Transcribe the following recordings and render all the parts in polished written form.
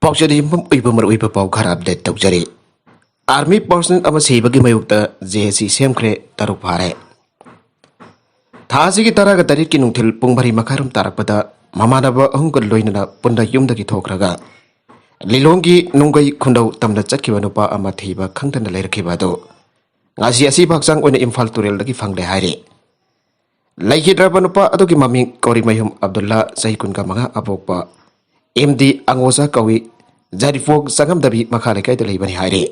ꯄꯥꯎꯆꯗ ꯌꯨꯝꯐꯝ ꯑꯣꯏꯕ ꯃꯔꯨꯑꯣꯏꯕ ꯄꯥꯎ ꯈꯔ ꯑꯞꯗꯦꯠ ꯇꯧꯖꯔꯤ꯫ ꯑꯥꯔꯃꯤ ꯄꯔꯁꯅꯦꯜ ꯑꯃ ꯁꯤꯕꯒꯤ ꯃꯥꯌꯣꯛꯇ ꯖꯦꯑꯦꯁꯤ ꯁꯦꯝꯈ꯭ꯔꯦ, ꯇꯔꯨꯛ ꯐꯥꯔꯦ꯫ ꯊꯥ ꯑꯁꯤꯒꯤ 19ꯒꯤ ꯅꯨꯡꯊꯤꯜ ꯄꯨꯡ 4:30 ꯇꯥꯔꯛꯄꯗ ꯃꯃꯥꯟꯅꯕ ꯑꯍꯨꯝꯒ ꯂꯣꯏꯅꯅ ꯄꯨꯟꯅ ꯌꯨꯝꯗꯒꯤ ꯊꯣꯛꯈ꯭ꯔꯒ ꯂꯤꯂꯣꯡꯒꯤ ꯅꯨꯡꯒꯩ ꯈꯨꯟꯗꯧ ꯇꯝꯗ ꯆꯠꯈꯤꯕ ꯅꯨꯄꯥ ꯑꯃ ꯊꯤꯕ ꯈꯪꯗꯅ ꯂꯩꯔꯛꯈꯤꯕ ꯑꯗꯨ ꯉꯁꯤ ꯑꯁꯤꯕ ꯍꯛꯆꯥꯡ ꯑꯣꯏꯅ ꯏꯝꯐꯥꯜ ꯇꯨꯔꯦꯜꯗꯒꯤ ꯐꯪꯂꯦ ꯍꯥꯏꯔꯤ꯫ ꯂꯩꯈꯤꯗ꯭ꯔꯕ ꯅꯨꯄꯥ ꯑꯗꯨꯒꯤ ꯃꯃꯤꯡ ꯀꯣꯔꯤꯃꯌꯨꯝ ꯑꯕꯗꯨꯜꯂꯥ, ꯆꯍꯤ 15 ꯑꯄꯣꯛꯄ, MD ꯑꯉꯣꯖꯥ ꯀꯧꯏ, ꯖꯥꯔꯤꯐꯣꯛ ꯆꯪꯉꯝꯗꯕꯤ ꯃꯈꯥ ꯂꯩꯀꯥꯏꯗ ꯂꯩꯕꯅꯤ ꯍꯥꯏꯔꯤ꯫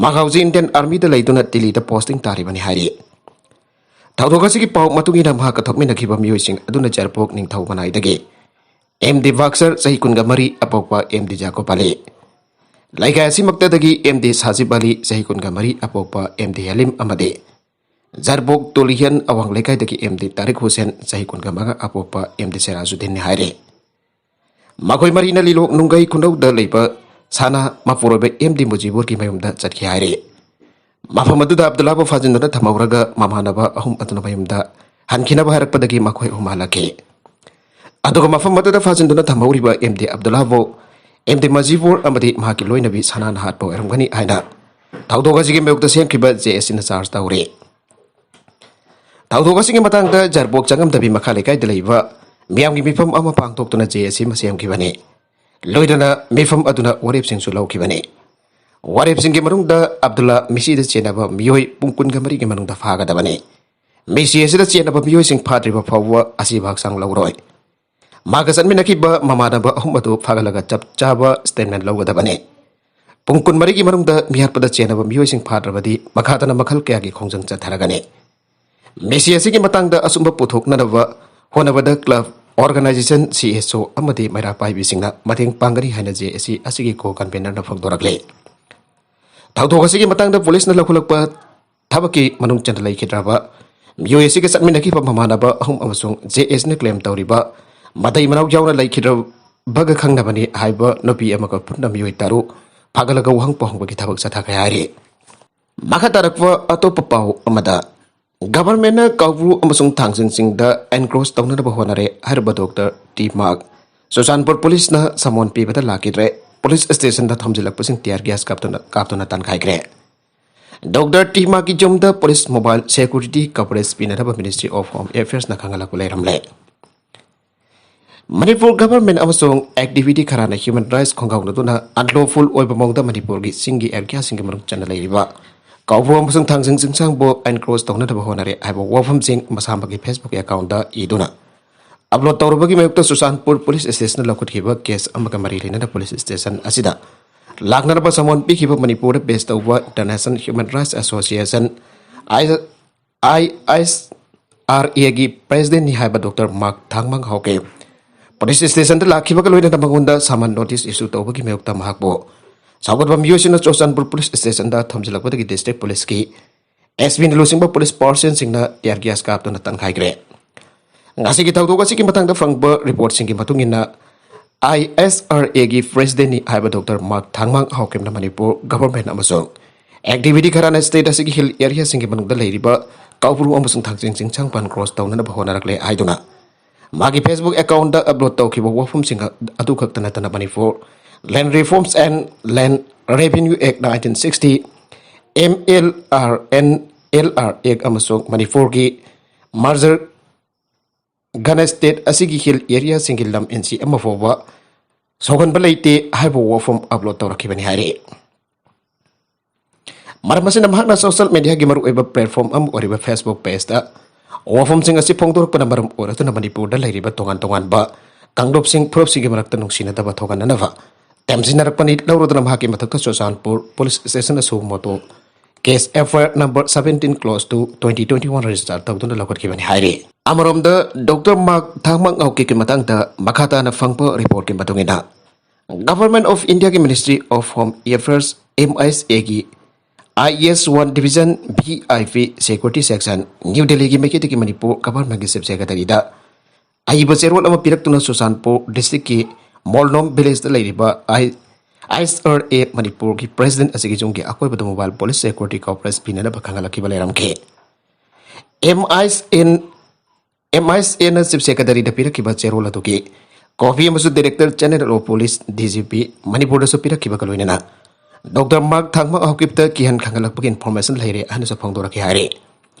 ꯃꯍꯥꯛ ꯏꯟꯗꯤꯌꯟ ꯑꯥꯔꯃꯤꯗ ꯂꯩꯗꯨꯅ ꯗꯤꯜꯂꯤꯗ ꯄꯣꯁꯇꯤꯡ ꯇꯥꯔꯤꯕꯅꯤ ꯍꯥꯏꯔꯤ꯫ ꯊꯧꯗꯣꯛ ꯑꯁꯤꯒꯤ ꯄꯥꯎ ꯃꯇꯨꯡ ꯏꯟꯅ ꯃꯍꯥꯛꯀ ꯊꯣꯛꯃꯤꯟꯅꯈꯤꯕ ꯃꯤꯑꯣꯏꯁꯤꯡ ꯑꯗꯨꯅ ꯖꯥꯔꯤꯐꯣꯛ ꯅꯤꯡꯊꯧ ꯃꯅꯥꯏꯗꯒꯤ MD ꯕꯥꯛꯁꯔ, chhi 13 ꯑꯄꯣꯛꯄ, MD ꯖꯥꯀꯣꯕ ꯑꯂꯤ, ꯂꯩꯀꯥꯏ ꯑꯁꯤꯃꯛꯇꯗꯒꯤ MD ꯁꯥꯖꯤꯕ ꯑꯂꯤ, chhi 13 ꯑꯄꯣꯛꯄ, MD ꯍꯦꯂꯤꯝ ꯑꯃꯗꯤ ꯖꯥꯔꯕꯣꯛ ꯇꯣꯂꯤꯍꯤꯌꯟ ꯑꯋꯥꯡ ꯂꯩꯀꯥꯏꯗꯒꯤ MD ꯇꯥꯔꯤꯛ ꯍꯨꯁꯦꯟ, chhi 15 ꯑꯄꯣꯛꯄ, MD ꯁꯦꯔꯥꯖꯨꯗꯤꯟꯅꯤ ꯍꯥꯏꯔꯤ꯫ ꯃꯈꯣꯏ ꯃꯔꯤꯅ ꯂꯤꯂꯣꯡ ꯅꯨꯡꯒꯩ ꯈꯨꯟꯗꯧꯗ ꯂꯩꯕ ꯁꯥꯅꯥ ꯃꯄꯨꯔꯣꯏꯕ MD ꯃꯨꯖꯤꯕꯨꯔꯒꯤ ꯃꯌꯨꯝꯗ ꯆꯠꯈꯤ ꯍꯥꯏꯔꯤ꯫ ꯃꯐꯝ ꯑꯗꯨꯗ ꯑꯕꯗꯨꯜꯂꯥꯕꯨ ꯐꯥꯖꯤꯟꯗꯨꯅ ꯊꯝꯍꯧꯔꯒ ꯃꯃꯥꯟꯅꯕ ꯑꯍꯨꯝ ꯑꯗꯨꯅ ꯃꯌꯨꯝꯗ ꯍꯟꯈꯤꯅꯕ ꯍꯥꯏꯔꯛꯄꯗꯒꯤ ꯃꯈꯣꯏ ꯑꯍꯨꯝ ꯍꯜꯂꯛꯈꯤ꯫ ꯑꯗꯨꯒ ꯃꯐꯝ ꯑꯗꯨꯗ ꯐꯥꯖꯤꯟꯗꯨꯅ ꯊꯝꯍꯧꯔꯤꯕ MD ꯑꯕꯗꯨꯜꯂꯥꯕꯨ MD ꯃꯖꯤꯕꯨꯔ ꯑꯃꯗꯤ ꯃꯍꯥꯛꯀꯤ ꯂꯣꯏꯅꯕꯤ ꯁꯅꯥꯅ ꯍꯥꯠꯄ ꯑꯣꯏꯔꯝꯒꯅꯤ ꯍꯥꯏꯅ ꯊꯧꯗꯣꯛ ꯑꯁꯤꯒꯤ ꯃꯥꯌꯣꯛꯇ ꯁꯦꯝꯈꯤꯕ JSCꯅ ꯆꯥꯔꯖ ꯇꯧꯔꯤ꯫ ꯊꯧꯗꯣꯛ ꯑꯁꯤꯒꯤ ꯃꯇꯥꯡꯗ ꯖꯥꯔꯕꯣꯛ ꯆꯪꯉꯝꯗꯕꯤ ꯃꯈꯥ ꯂꯩꯀꯥꯏꯗ ꯂꯩꯕ ꯃꯤꯌꯥꯝꯒꯤ ꯃꯤꯐꯝ ꯑꯃ ꯄꯥꯡꯊꯣꯛꯇꯨꯅ JSC ꯑꯃ ꯁꯦꯝꯈꯤꯕꯅꯤ꯫ ꯂꯣꯏꯅꯅ ꯃꯤꯐꯝ ꯑꯗꯨꯅ ꯋꯥꯔꯦꯞꯁꯤꯡꯁꯨ ꯂꯧꯈꯤꯕꯅꯤ꯫ ꯋꯥꯔꯦꯞꯁꯤꯡꯒꯤ ꯃꯅꯨꯡꯗ ꯑꯕꯗꯨꯜꯂꯥ ꯃꯤꯁꯤꯗ ꯆꯦꯟꯅꯕ ꯃꯤꯑꯣꯏ ꯄꯨꯡ 23ꯒꯤ ꯃꯅꯨꯡꯗ ꯐꯥꯒꯗꯕꯅꯤ꯫ ꯃꯤꯁꯤ ꯑꯁꯤꯗ ꯆꯦꯟꯅꯕ ꯃꯤꯑꯣꯏꯁꯤꯡ ꯐꯥꯗ꯭ꯔꯤꯕ ꯐꯥꯎꯕ ꯑꯁꯤꯕ ꯍꯛꯆꯥꯡ ꯂꯧꯔꯣꯏ꯫ ꯃꯥꯒ ꯆꯠꯃꯤꯟꯅꯈꯤꯕ ꯃꯃꯥꯟꯅꯕ ꯑꯍꯨꯝ ꯑꯗꯨ ꯐꯥꯒꯠꯂꯒ ꯆꯞ ꯆꯥꯕ ꯁ꯭ꯇꯦꯠꯃꯦꯟꯠ ꯂꯧꯒꯗꯕꯅꯤ꯫ ꯄꯨꯡ 23ꯒꯤ ꯃꯅꯨꯡꯗ ꯃꯤꯍꯥꯠꯄꯗ ꯆꯦꯟꯅꯕ ꯃꯤꯑꯣꯏꯁꯤꯡ ꯐꯥꯗ꯭ꯔꯕꯗꯤ ꯃꯈꯥꯗꯅ ꯃꯈꯜ ꯀꯌꯥꯒꯤ ꯈꯣꯡꯖꯪ ꯆꯠꯊꯔꯒꯅꯤ꯫ ꯃꯤꯁꯤ ꯑꯁꯤꯒꯤ ꯃꯇꯥꯡꯗ ꯑꯆꯨꯝꯕ ꯄꯨꯊꯣꯛꯅꯅꯕ ꯍꯣꯠꯅꯕꯗ ꯀ꯭ꯂꯕ, ꯑꯣꯔꯒꯅꯥꯏꯖꯦꯁꯟ, CSO ꯑꯃꯗꯤ ꯃꯩꯔꯥ ꯄꯥꯏꯕꯤꯁꯤꯡꯅ ꯃꯇꯦꯡ ꯄꯥꯡꯒꯅꯤ ꯍꯥꯏꯅ JSC ꯑꯁꯤꯒꯤ ꯀꯣ-ꯀꯟꯚꯦꯅꯔꯅ ꯐꯣꯡꯗꯣꯔꯛꯂꯤ꯫ ꯊꯧꯗꯣꯛ ꯑꯁꯤꯒꯤ ꯃꯇꯥꯡꯗ ꯄꯨꯂꯤꯁꯅ ꯂꯧꯈꯠꯂꯛꯄ ꯊꯕꯛꯀꯤ ꯃꯅꯨꯡ ꯆꯟꯅ ꯂꯩꯈꯤꯗ꯭ꯔꯕ ꯃꯤꯑꯣꯏ ꯑꯁꯤꯒ ꯆꯠꯃꯤꯟꯅꯈꯤꯕ ꯃꯃꯥꯟꯅꯕ ꯑꯍꯨꯝ ꯑꯃꯁꯨꯡ JSCꯅ ꯀ꯭ꯂꯦꯝ ꯇꯧꯔꯤꯕ ꯃꯇꯩ ꯃꯅꯥꯎ ꯌꯥꯎꯅ ꯂꯩꯈꯤꯗ꯭ꯔꯕꯒ ꯈꯪꯅꯕꯅꯤ ꯍꯥꯏꯕ ꯅꯨꯄꯤ ꯑꯃꯒ ꯄꯨꯟꯅ ꯃꯤꯑꯣꯏ 6 ꯐꯥꯒꯠꯂꯒ ꯋꯥꯍꯪ ꯄꯥꯎꯍꯪꯕꯒꯤ ꯊꯕꯛ ꯆꯠꯊꯈ꯭ꯔꯦ ꯍꯥꯏꯔꯤ꯫ ꯃꯈꯥ ꯇꯥꯔꯛꯄ ꯑꯇꯣꯞꯄ ꯄꯥꯎ ꯑꯃꯗ ꯒꯚꯔꯟꯃꯦꯟꯠꯅ ꯀꯥꯎꯕ꯭ꯔꯨ ꯑꯃꯁꯨꯡ ꯊꯥꯡꯖꯤꯡꯁꯤꯡꯗ ꯑꯦꯟꯀ꯭ꯔꯣꯆ ꯇꯧꯅꯅꯕ ꯍꯣꯠꯅꯔꯦ ꯍꯥꯏꯔꯤꯕ ꯗꯣꯛꯇꯔ ꯇꯤ ꯃꯥꯔꯛ ꯆꯨꯔꯆꯥꯟꯄꯨꯔ ꯄꯨꯂꯤꯁꯅ ꯁꯃꯣꯟ ꯄꯤꯕꯗ ꯂꯥꯛꯈꯤꯗ꯭ꯔꯦ꯫ ꯄꯨꯂꯤꯁ ꯁ꯭ꯇꯦꯁꯟꯗ ꯊꯣꯝꯖꯤꯜꯂꯛꯄꯁꯤꯡ ꯇꯤꯌꯔ ꯒ꯭ꯌꯥꯁ ꯀꯥꯞꯇꯨꯅ ꯇꯥꯟꯈꯥꯏꯈ꯭ꯔꯦ꯫ ꯗꯣꯛꯇꯔ ꯇꯤ ꯃꯥꯔꯛꯀꯤ ꯌꯨꯝꯗ ꯄꯨꯂꯤꯁ ꯃꯣꯕꯥꯏꯜ ꯁꯦꯀ꯭ꯌꯨꯔꯤꯇꯤ ꯀꯚꯔꯦꯖ ꯄꯤꯅꯅꯕ ꯃꯤꯅꯤꯁꯇ꯭ꯔꯤ ꯑꯣꯐ ꯍꯣꯝ ꯑꯦꯐꯤꯌꯔꯁꯅ ꯈꯪꯍꯜꯂꯛꯄ ꯂꯩꯔꯝꯂꯦ꯫ ꯃꯅꯤꯄꯨꯔ ꯒꯚꯔꯟꯃꯦꯟꯠ ꯑꯃꯁꯨꯡ ꯑꯦꯛꯇꯤꯚꯤꯇꯤ ꯈꯔꯅ ꯍ꯭ꯌꯨꯃꯦꯟ ꯔꯥꯏꯠꯁ ꯈꯣꯡꯒꯥꯎꯅꯗꯨꯅ ꯑꯟꯂꯣꯐꯨꯜ ꯑꯣꯏꯕ ꯃꯑꯣꯡꯗ ꯃꯅꯤꯄꯨꯔꯒꯤ ꯆꯤꯡꯒꯤ ꯑꯦꯔꯤꯌꯥꯁꯤꯡꯒꯤ ꯃꯅꯨꯡ ꯆꯟꯅ ꯂꯩꯔꯤꯕ ꯀꯥꯎꯕ꯭ꯔꯨ ꯑꯃꯁꯨꯡ ꯊꯥꯡꯖꯤꯡ ꯆꯤꯡꯁꯥꯡꯕꯨ ꯑꯦꯟꯀ꯭ꯔꯣꯆ ꯇꯧꯅꯅꯕ ꯍꯣꯠꯅꯔꯦ ꯍꯥꯏꯕ ꯋꯥꯐꯝꯁꯤꯡ ꯃꯁꯥꯃꯛꯀꯤ ꯐꯦꯁꯕꯨꯛ ꯑꯦꯀꯥꯎꯟꯠꯗ ꯏꯗꯨꯅ ꯑꯞꯂꯣꯗ ꯇꯧꯔꯕꯒꯤ ꯃꯥꯌꯣꯛꯇ ꯆꯨꯔꯆꯥꯟꯄꯨꯔ ꯄꯨꯂꯤꯁ ꯁ꯭ꯇꯦꯁꯟꯅ ꯂꯧꯈꯠꯈꯤꯕ ꯀꯦꯁ ꯑꯃꯒ ꯃꯔꯤ ꯂꯩꯅꯅ ꯄꯨꯂꯤꯁ ꯁ꯭ꯇꯦꯁꯟ ꯑꯁꯤꯗ ꯂꯥꯛꯅꯅꯕ ꯁꯃꯣꯟ ꯄꯤꯈꯤꯕ ꯃꯅꯤꯄꯨꯔꯗ ꯕꯦꯖ ꯇꯧꯕ ꯏꯟꯇꯔꯅꯦꯁꯅꯦꯜ ꯍ꯭ꯌꯨꯃꯦꯟ ꯔꯥꯏꯠꯁ ꯑꯦꯁꯣꯁꯤꯌꯦꯁꯟ ISRAꯒꯤ ꯄ꯭ꯔꯦꯁꯤꯗꯦꯟꯠꯅꯤ ꯍꯥꯏꯕ ꯗꯣꯛꯇꯔ ꯃꯥꯔꯛ ꯊꯥꯡꯃꯥꯡ ꯍꯥꯎꯀꯦ ꯄꯨꯂꯤꯁ ꯁ꯭ꯇꯦꯁꯟꯗ ꯂꯥꯛꯈꯤꯕꯒ ꯂꯣꯏꯅꯅ ꯃꯉꯣꯟꯗ ꯁꯃꯟ ꯅꯣꯇꯤꯁ ꯏꯁꯨ ꯇꯧꯕꯒꯤ ꯃꯥꯌꯣꯛꯇ ꯃꯍꯥꯛꯄꯨ ꯁꯧꯒꯠꯄ ꯃꯤꯑꯣꯏꯁꯤꯡꯅ ꯆꯨꯔꯆꯥꯟꯄꯨꯔ ꯄꯨꯂꯤꯁ ꯁ꯭ꯇꯦꯁꯟꯗ ꯊꯣꯝꯖꯤꯜꯂꯛꯄꯗꯒꯤ ꯗꯤꯁꯇ꯭ꯔꯤꯛ ꯄꯨꯂꯤꯁꯀꯤ SPꯅ ꯂꯨꯆꯤꯡꯕ ꯄꯨꯂꯤꯁ ꯄꯥꯔꯁꯟꯁꯤꯡꯅ ꯇꯤꯌꯔ ꯒ꯭ꯌꯥꯁ ꯀꯥꯞꯇꯨꯅ ꯇꯥꯟꯈꯥꯏꯈ꯭ꯔꯦ꯫ ꯉꯁꯤꯒꯤ ꯊꯧꯗꯣꯛ ꯑꯁꯤꯒꯤ ꯃꯇꯥꯡꯗ ꯐꯪꯕ ꯔꯤꯄꯣꯔꯠꯁꯤꯡꯒꯤ ꯃꯇꯨꯡ ꯏꯟꯅ ISRAꯒꯤ ꯄ꯭ꯔꯦꯁꯤꯗꯦꯟꯠꯅꯤ ꯍꯥꯏꯕ ꯗꯣꯛꯇꯔ ꯃꯥꯔꯛ ꯊꯥꯡꯃꯥꯡ ꯍꯥꯎꯀꯦꯝꯅ ꯃꯅꯤꯄꯨꯔ ꯒꯚꯔꯟꯃꯦꯟꯠ ꯑꯃꯁꯨꯡ ꯑꯦꯛꯇꯤꯚꯤꯇꯤ ꯈꯔꯅ ꯁ꯭ꯇꯦꯠ ꯑꯁꯤꯒꯤ ꯍꯤꯜ ꯑꯦꯔꯤꯌꯥꯁꯤꯡꯒꯤ ꯃꯅꯨꯡꯗ ꯂꯩꯔꯤꯕ ꯀꯥꯎꯕ꯭ꯔꯨ ꯑꯃꯁꯨꯡ ꯊꯥꯡꯖꯤꯡ ꯆꯤꯡꯁꯥꯡ ꯀ꯭ꯔꯣꯁ ꯇꯧꯅꯅꯕ ꯍꯣꯠꯅꯔꯛꯂꯦ ꯍꯥꯏꯗꯨꯅ ꯃꯥꯒꯤ ꯐꯦꯁꯕꯨꯛ ꯑꯦꯀꯥꯎꯟꯠꯗ ꯑꯞꯂꯣꯗ ꯇꯧꯈꯤꯕ ꯋꯥꯐꯝꯁꯤꯡ ꯑꯗꯨꯈꯛꯇ ꯅꯠꯇꯅ ꯃꯅꯤꯄꯨꯔ ꯂꯦꯟ ꯔꯤꯐꯣꯔꯝꯁ ꯑꯦꯟड ꯂꯦꯟ ꯔꯦꯚꯤꯅ꯭ꯌꯨ ꯑꯦꯛꯠ 1960, MLRNLR ꯑꯦꯛꯠ ꯑꯃꯁꯨꯡ ꯃꯅꯤꯄꯨꯔꯒꯤ ꯃꯥꯔꯖꯔ ꯒꯅ ꯁ꯭ꯇꯦꯠ ꯑꯁꯤꯒꯤ ꯍꯤꯜ ꯑꯦꯔꯤꯌꯥꯁꯤꯡꯒꯤ ꯂꯝ NC ꯑꯃ ꯐꯥꯎꯕ ꯁꯧꯒꯟꯕ ꯂꯩꯇꯦ ꯍꯥꯏꯕ ꯋꯥꯐꯝ ꯑꯞꯂꯣꯗ ꯇꯧꯔꯛꯈꯤꯕꯅꯤ ꯍꯥꯏꯔꯤ꯫ ꯃꯔꯝ ꯑꯁꯤꯅ ꯃꯍꯥꯛꯅ ꯁꯣꯁꯤꯌꯦꯜ ꯃꯤꯗꯤꯌꯥꯒꯤ ꯃꯔꯨꯑꯣꯏꯕ ꯄ꯭ꯂꯦꯠꯐꯣꯔꯝ ꯑꯃ ꯑꯣꯏꯔꯤꯕ ꯐꯦꯁꯕꯨꯛ ꯄꯦꯖꯇ ꯋꯥꯐꯝꯁꯤꯡ ꯑꯁꯤ ꯐꯣꯡꯗꯣꯔꯛꯄꯅ ꯃꯔꯝ ꯑꯣꯏꯔꯗꯨꯅ ꯃꯅꯤꯄꯨꯔꯗ ꯂꯩꯔꯤꯕ ꯇꯣꯉꯥꯟ ꯇꯣꯉꯥꯟꯕ ꯀꯥꯡꯂꯨꯞꯁꯤꯡ ꯐꯨꯔꯨꯞꯁꯤꯡꯒꯤ ꯃꯔꯛꯇ ꯅꯨꯡꯁꯤꯅꯗꯕ ꯊꯣꯛꯍꯟꯅꯅꯕ ꯇꯦꯝꯖꯤꯟꯅꯔꯛꯄꯅꯤ ꯂꯧꯔꯗꯨꯅ ꯃꯍꯥꯛꯀꯤ ꯃꯊꯛꯇ ꯆꯨꯔꯆꯥꯟꯄꯨꯔ ꯄꯨꯂꯤꯁ ꯁ꯭ꯇꯦꯁꯟꯅ ꯁꯨꯃꯣꯇꯣ ꯀꯦꯁ FIR ꯅꯝꯕꯔ 17/2/2021 ꯔꯦꯖꯤꯁꯇꯔ ꯇꯧꯗꯨꯅ ꯂꯧꯈꯠꯈꯤꯕꯅꯤ ꯍꯥꯏꯔꯤ꯫ ꯑꯃꯔꯣꯝꯗ ꯗꯣꯛꯇꯔ ꯃꯥꯔꯛ ꯊꯥꯡꯃꯥꯡ ꯍꯥꯎꯀꯦꯒꯤ ꯃꯇꯥꯡꯗ ꯃꯈꯥ ꯇꯥꯅ ꯐꯪꯕ ꯔꯤꯄꯣꯔꯠꯀꯤ ꯃꯇꯨꯡ ꯏꯟꯅ ꯒꯚꯔꯟꯃꯦꯟꯠ ꯑꯣꯐ ꯏꯟꯗꯤꯌꯥꯒꯤ ꯃꯤꯅꯤꯁꯇ꯭ꯔꯤ ꯑꯣꯐ ꯍꯣꯝ ꯑꯦꯐꯤꯌꯔꯁ MISAꯒꯤ IS-1 division VIP security section new ꯗꯦꯜꯂꯤꯒꯤ ꯃꯥꯏꯀꯩꯗꯒꯤ ꯃꯅꯤꯄꯨꯔ ꯒꯚꯔꯟꯃꯦꯟꯠꯀꯤ ꯆꯤꯐ ꯁꯦꯀ꯭ꯔꯦꯇꯔꯤꯗ ꯑꯏꯕ ꯆꯦꯔꯣꯜ ꯑꯃ ꯄꯤꯔꯛꯇꯨꯅ ꯆꯨꯔꯆꯥꯟꯄꯨꯔ ꯗꯤꯁꯇ꯭ꯔꯤꯛꯀꯤ ꯃꯣꯜꯅꯣꯝ ꯚꯤꯂꯦꯖꯗ ꯂꯩꯔꯤꯕ ISRA ꯃꯅꯤꯄꯨꯔꯒꯤ ꯄ꯭ꯔꯦꯁꯤꯗꯦꯟꯠ ꯑꯁꯤꯒꯤ ꯌꯨꯝꯒꯤ ꯑꯀꯣꯏꯕꯗ ꯃꯣꯕꯥꯏꯜ ꯄꯨꯂꯤꯁ ꯁꯦꯀ꯭ꯌꯨꯔꯤꯇꯤ ꯀꯚꯔꯦꯖ ꯄꯤꯅꯅꯕ ꯈꯪꯍꯜꯂꯛꯈꯤꯕ ꯂꯩꯔꯝꯈꯤ꯫ MISAꯅ ꯆꯤꯐ ꯁꯦꯀ꯭ꯔꯦꯇꯔꯤꯗ ꯄꯤꯔꯛꯈꯤꯕ ꯆꯦꯔꯣꯜ ꯑꯗꯨꯒꯤ Coffee Masu Director General of Police DGP Manipur Supira Kibakaluina. Dr. Mark Thangma Hokipta Kihan Kangalak information later and a Pongdora Kihari.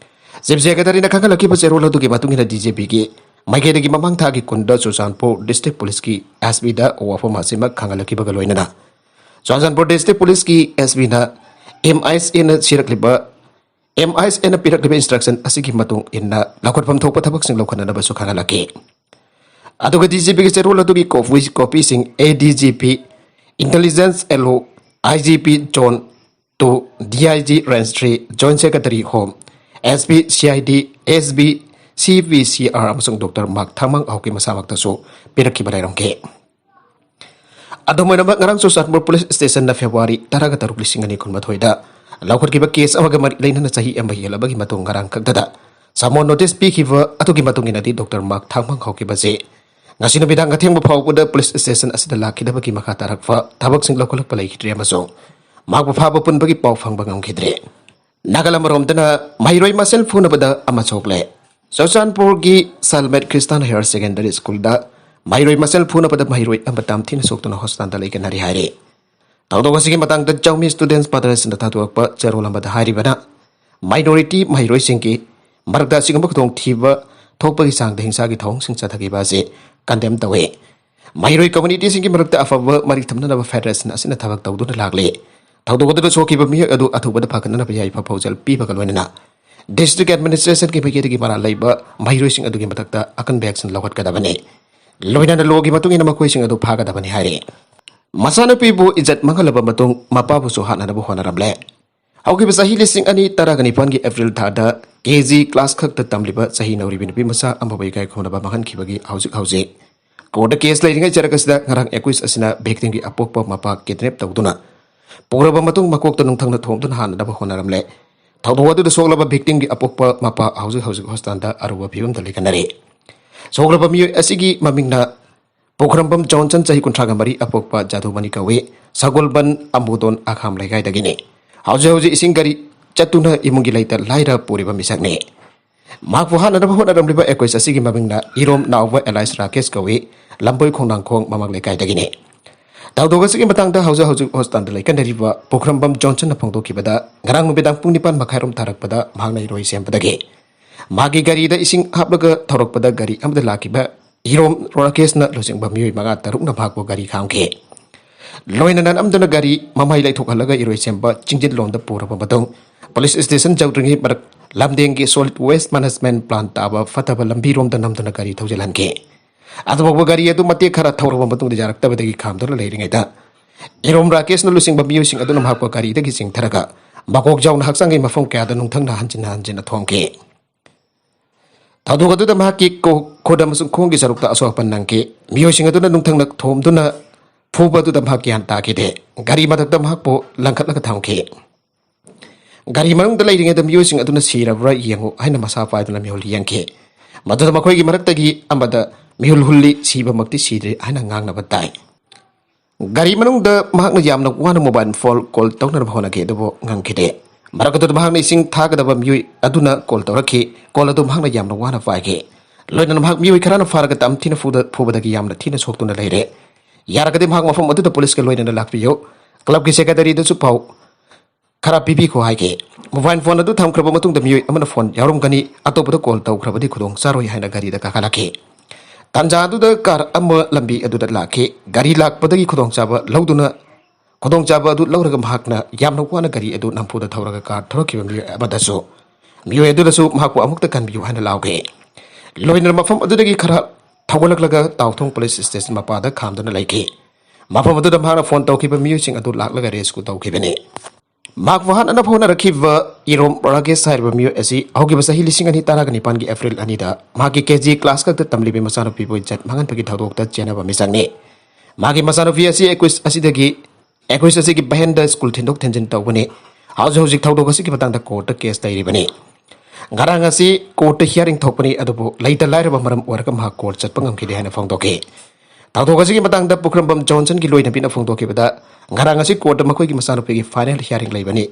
Zip Secretary Nakangalaki Paserola to give Matungina DGP ki Mike de Gimamang Tagi Kunda Susanpo District Police ki SB or for Masima Kangalaki Bagaloina. Susanpo District Police ki SB na MIS in a Sirakliba MIS in a Pirakliba instruction Asiki Matung in a Lakot from Topatabaks and Lokana Basukangalaki. Aduga DGP ki Serola to give with copy sing ADGP Intelligence LO IGP John to DIG Range 3 Joint Secretary Home SB CID SB CVCR amasung Dr. Mark Thangmang Ahoki masamak taso pinakibalayrangke. Adomoy naman ngarang Susatmore Police Station na February taraga taruk lising ani kun mathoida. Laukot kiba case amaga marilay na sahi ang bahiyala bagi matong ngarang kagdada. Samo notice pikiva ato gimatong inati Dr. Mark Thangmang Ahoki base. Nga sinubidang ating mapaw ko da police station asida laki da bagi makatarakfa tabag sing lokolak palay kitri amasong. Magpapaba pun bagi pawfang bangang kitri. Nagalamorom na mahiroy masel phone na bada amasokle. Susanpur gi Salmet Christian Higher Secondary School da mahiroy masel phone na bada mahiroy ang batam tin sokto na hospital dalay kanari hari. Tawdo ko sige matang da Chawmi students padres na tatuak pa charolam bada hari bana. Minority mahiroy singki maragda sigang bagtong thiba thokpagi sang dehing sagi thong sing chathagi base condemn tawe. Mahiroy community singki maragda afaba marik thamna na federation asina thabak tawdo na lagle. Tawdo ko da soki ba mi adu athuba da phakana na payai proposal pi bakalwana na. District Administration ki pagkita ki para laiba mahiroy sing adu ki matakta akan action lawat kadabane. Loina na logi matungin na makoy sing adu phaga dabani hari. Masana pibu ijat mangalaba matong mapabu so hana na bu honorable. Hauki ba sahi lising ani taragani pan ki April thada KG class khak ta tamliba sahi nauri bin pi masa ambabai kai khona ba mahan khibagi hausik ko da case lai ngai charakasda ngarang 21 asina bekting ki apokpa mapa kidnap tawduna. Puraba matung makok tanung thang na thom tun hana da ba honaramle. Thawdu da soglaba victim gi apokpa mapa hausik hospital da aruba phibam da lekanare. Soglaba mi asigi mamingna Pokrambam Johnson chahi kuntraga mari apokpa jadubani kawe sagolban ambudon akham legai dagine. Hauji ising gari chatuna imungi laita laira puriba misakne. Makfu hana da hona ramliba ekois asigi mamingna irom nawa Elias Rakesh kawe lamboy khonang khong mamang legai dagine. Tawdoga sigi matang da hauja hospital da lekan deriva Pokrambam Johnson na phongdo kibada ngarang nubedang pung nipan makhairom tharak pada mahang nai roi sem padage. Magi gari da ising haplaga thorok pada gari amda lakiba irom Rakesh na losing bamiyoy mga taruk na bhagwa gari khamke. Loina nan amdana gari mamay lai thokhalaga iroi semba chingjit lom da pura pamatong police station jawdringi barak lamdeng ki solid waste management plant taba fataba lambi rom da namdana gari thawjalan ke. Adabagwa gari adu mate khara thawraba matung da jarak tabadagi khamdor leiringai da. Irom Rakesh na losing bamiyoy sing adu nam hakwa gari dagi sing tharaga bakok jaw na haksangai mafong kaya da nungthang na hanjin thongke. Tawdu da mahaki ko koda masung khongi sarukta aso pannangke miyo sing adu na nungthang nak thom du na phuba du da mahaki han ta ke de gari madak da mahakpo langkhat laka thangke gari manung da leiringe da miyo sing adu na sira bra yango haina masa pa du na mihol yangke madu da makhoi gi marak tagi amada mihul hulli siba makti sidre haina ngang na batai gari manung da mahak na yam na wana mobile phone call taw na bhona ke do ngang ke de Marakatu mahang na ising thaga da ba miyoy aduna call tawraki call adu mahang na yam na wana fa ke loina na mahak miyoy khara na faraga tam thina phuba da gi yam na thina soktu na leire yaragade mahak mafam adu da police ke loina na lakpiyo club ki secretary da su pau khara pipi ko hai ke mobile phone adu tham khraba matung da miyoy amana phone yarum gani atopa da call taw khraba di khudong saroi haina gari da ka khala ke tanja adu da kar amma lambi adu da lakhe gari lakpa da gi khudong chaba lauduna Kodong jaba adu lauraga mahakna yamna wana gari adu nampu da thauraga ka thoroki mi abadaso miyo adu dasu mahakwa amukta kan biyu hana lauge loiner mafam adu dagi khara thawalak laga tawthong police station mapa da khamda na laike mafam adu da mahana phone tawki ba miyo sing adu laklaga rescue tawki bene makwa hana na phone rakhiva irom Rakesh sahir ba miyo asi augi basa hilising ani taraga ni pan gi April ani da magi KG class ka tamli be masana pipo chat mangan pagi thawdok ta chena ba misangne magi masana vi asi equis asi dagi Ekois asigi bahenda school thindok thenjin tawbani hauji thawdok asigi batangda court case tairibani ngarang asi court hearing thokpani adubu laita lairaba maram warkam ha court chatpangam khide hana phongdoke thawdok asigi batangda Pokrambam Johnson ki loina pina phongdoke bada ngarang asi court makoi gi masano pegi final hearing laibani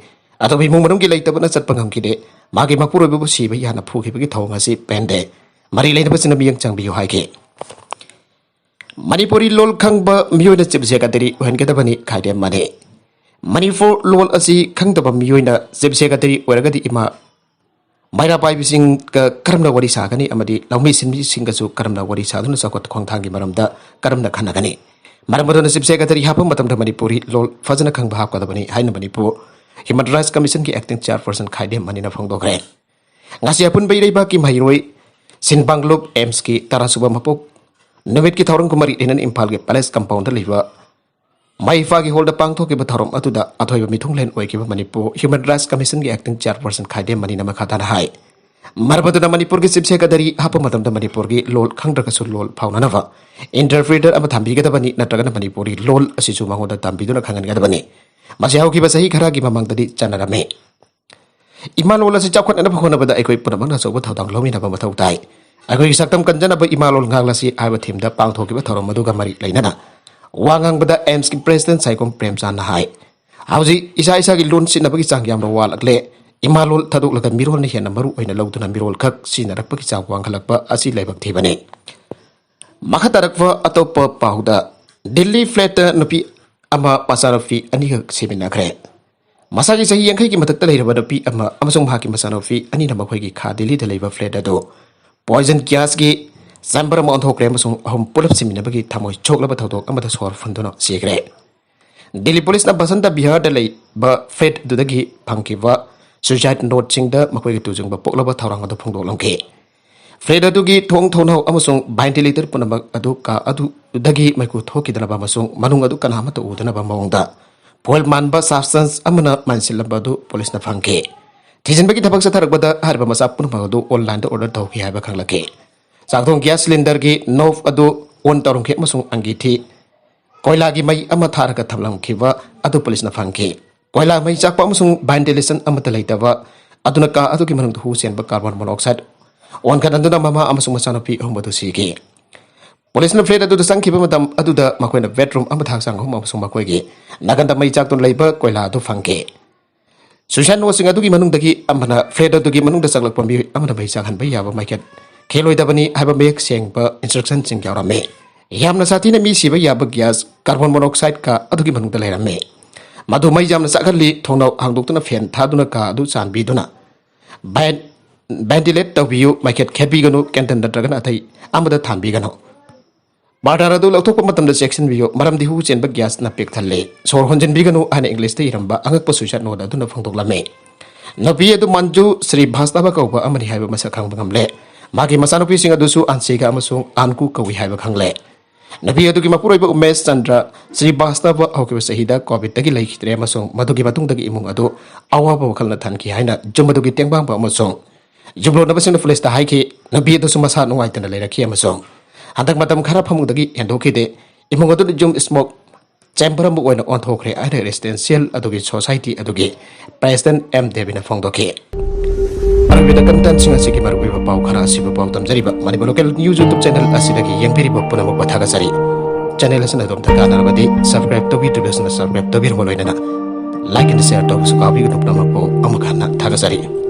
adubi mungmarum gi laita bana chatpangam khide magi mapuro bu siba yana phuki bagi thawng asi pende mari laina basina biyang changbiyo haike Manipuri lol khangba miyoina chief secretary ohen kedabani khaidem mane Manipur lol asi khangdaba miyoina chief secretary oiragadi ima Maira pai bising ka karamna wari sagani amadi laumi sinmi singasu karamna wari saduna sakot khongthangi maramda karamna khanagani maramodona chief secretary hapam matamda Manipuri lol fajana khangba hapkadabani haina Manipur Human Rights Commission ki acting chairperson khaidem manina phongdokre ngasi apun beireiba ki mairoi sinbangluk ems ki tarasuba mapok Numit ki thorong kumari inan impal ke palace compound liwa Maifa ki holda pangtho ki batharom atuda athoiba mithung len oi ki Manipur Human Rights Commission ki acting chairperson khaidem manina makhata na hai Marbaduna Manipur ki chief secretary hapa matamda Manipur ki lol khangdra kasul lol phaunanava interpreter ama thambi ga dabani natraga Manipuri lol asisu mangoda tambiduna khangan ga dabani masi hau ki basahi khara ki mamangdadi chanarame Imalol asi chakhat na phona bada ekoi punamang na sobo thaudang lomi na ba mathau tai Agoi saktam kanjana ba imalol nganglasi aiba thimda pangthoki ba thorom maduga mari leinana wangang bada AIMS ki president Saikom Premchand na hai hauji isa gi loan sin nabagi chang yam ro walakle imalol thaduk laga mirol ni hena maru oina lawduna mirol khak sin rakpa ki chang wangkhalakpa asi laibak thibane makhatarakwa atopa pauda Delhi flat nupi ama pasarafi ani hak semina khre masagi sahi yankhai ki matakta leiraba nupi ama amasung bhaki masanofi ani na makhoi ki kha Delhi da leiba flat ado Poison gas ki sambar ma onthokre amasung ahom pulap siminabagi thamoi choklaba thodok amada sor funduna sigre Delhi police na basanta bihar da lei ba fed dudagi phangkiwa suicide note chingda makoi tujung ba poklaba thorang adu phongdok lamke fed adugi thong thonau amasung ventilator punamak adu ka adu dagi maiku thokidana ba amasung manung adu kanama to udana ba mawngda pol manba substance amana mansilaba du police na phangke Tijin bagi thabak sa tharak bada harba masa pun magadu online da order tau ki haiba khanglake Sakthong gas cylinder ki nov adu on tarung ke masung angithi koila gi mai ama tharaka thamlam khiwa adu police na phangke koila mai chakpa masung ventilation amata leitaba aduna ka adu ki manung hu sen ba carbon monoxide on kan anduna mama amasung masana pi homadu sigi Police na flat adu da sangkhiba matam adu da makoina bedroom ama thak sang hom amasung makoi gi naganda mai chak ton leiba koila adu phangke Susan no singa dugi manung dagi amana Fred dugi manung da saglak pambi amana bai sang han bai yaba market kheloi dabani haba mek seng ba instruction sing yaurame yamna satina mi siba yaba gas carbon monoxide ka adugi manung da leirame madu mai jamna sakali thonau hangdoktuna fan thaduna ka adu sanbi duna ventilate tabiu market khebi ganu canton da dragana thai amada thambi ganu Badara du lautok pamatam da section video maram di hu chen ba gas na pek thalle sor honjen biganu ana English te iramba angak pasu chat no da du na phangtok lame nabi adu manju Sri Bhastava ka ba amani haiba masa khang bangam le magi masano pi singa dusu ansiga amasung anku ka wi haiba khang le nabi adu ki mapuroi ba Umesh Chandra Sri Bhastava hauki sahida covid tagi lai khitre amasung madugi batung tagi imung adu awa ba wakal na than ki haina jumadu ki tengbang ba amasung jumlo na basing police ta hai ki nabi adu sumasa nungai tan le rakhi amasung Handak matam khara phamungdagi hendokide imung adu jum smoke chamber mu oina onthokre ai residential adugi society adugi president M Devina phongdoke Arabida content singa sigi maru ba pau khara siba pau tamjari ba Manipur local news YouTube channel asidagi yengpiri ba punamu pathaga sari channel asana dom thaka narabadi subscribe to video asana subscribe to bir holoina na like and share to sukabi gupna ma po amukhana thaga sari